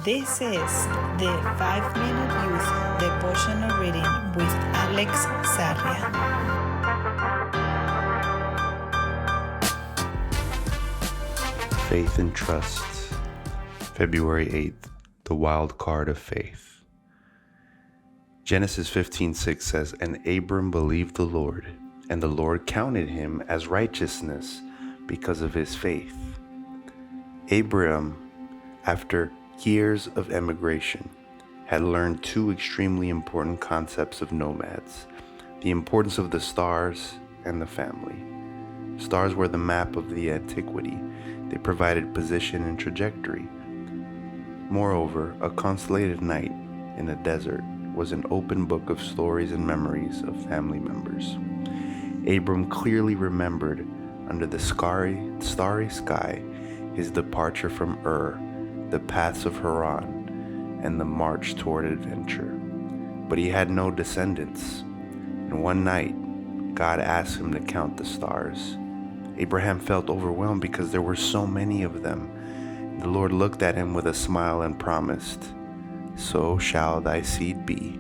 This is the 5-Minute Youth Devotional Reading with Alex Sarria. Faith and Trust, February 8th, the wild card of faith. Genesis 15:6 says, "And Abram believed the Lord, and the Lord counted him as righteousness because of his faith." Abram, after years of emigration, had learned two extremely important concepts of nomads: the importance of the stars and the family. Stars were the map of the antiquity. They provided position and trajectory. Moreover, a constellated night in the desert was an open book of stories and memories of family members. Abram clearly remembered, under the starry sky, his departure from Ur, the paths of Haran, and the march toward adventure. But he had no descendants, and one night, God asked him to count the stars. Abraham felt overwhelmed because there were so many of them. The Lord looked at him with a smile and promised, "So shall thy seed be."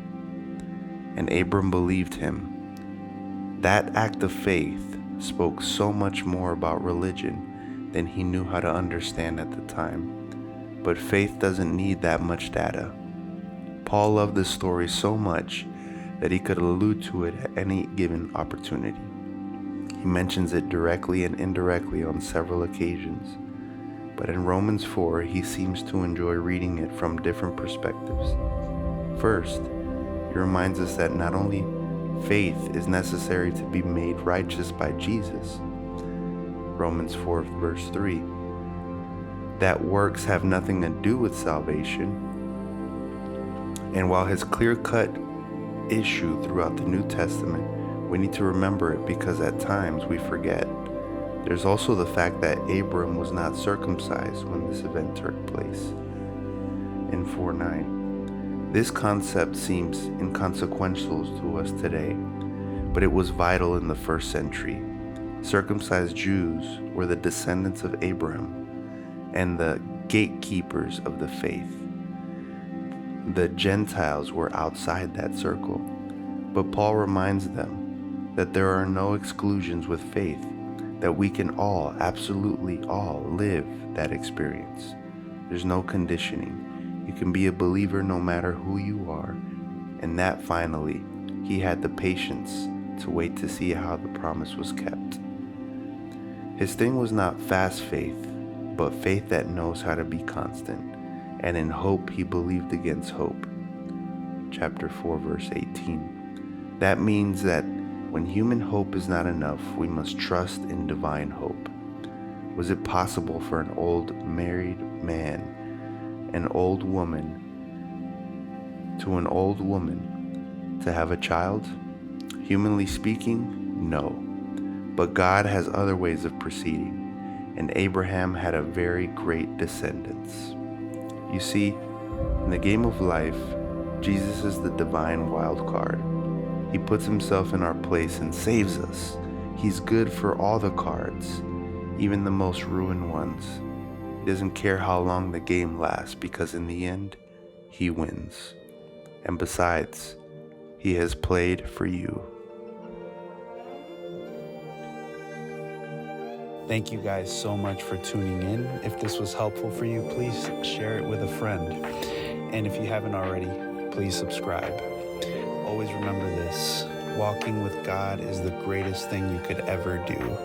And Abram believed him. That act of faith spoke so much more about religion than he knew how to understand at the time. But faith doesn't need that much data. Paul loved this story so much that he could allude to it at any given opportunity. He mentions it directly and indirectly on several occasions. But in Romans 4, he seems to enjoy reading it from different perspectives. First, he reminds us that not only faith is necessary to be made righteous by Jesus, Romans 4 verse 3, that works have nothing to do with salvation. And while his clear-cut issue throughout the New Testament, we need to remember it because at times we forget. There's also the fact that Abram was not circumcised when this event took place. In 4:9, this concept seems inconsequential to us today, but it was vital in the first century. Circumcised Jews were the descendants of Abraham and the gatekeepers of the faith. The Gentiles were outside that circle, but Paul reminds them that there are no exclusions with faith, that we can all, absolutely all, live that experience. There's no conditioning. You can be a believer no matter who you are, and that finally, he had the patience to wait to see how the promise was kept. His thing was not fast faith, but faith that knows how to be constant, and in hope he believed against hope. Chapter 4, verse 18. That means that when human hope is not enough, we must trust in divine hope. Was it possible for an old married man, an old woman to have a child? Humanly speaking, no. But God has other ways of proceeding, and Abraham had a very great descendants. You see, in the game of life, Jesus is the divine wild card. He puts himself in our place and saves us. He's good for all the cards, even the most ruined ones. He doesn't care how long the game lasts, because in the end, he wins. And besides, he has played for you. Thank you guys so much for tuning in. If this was helpful for you, please share it with a friend. And if you haven't already, please subscribe. Always remember this: walking with God is the greatest thing you could ever do.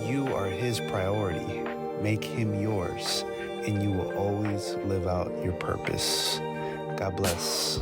You are his priority. Make him yours, and you will always live out your purpose. God bless.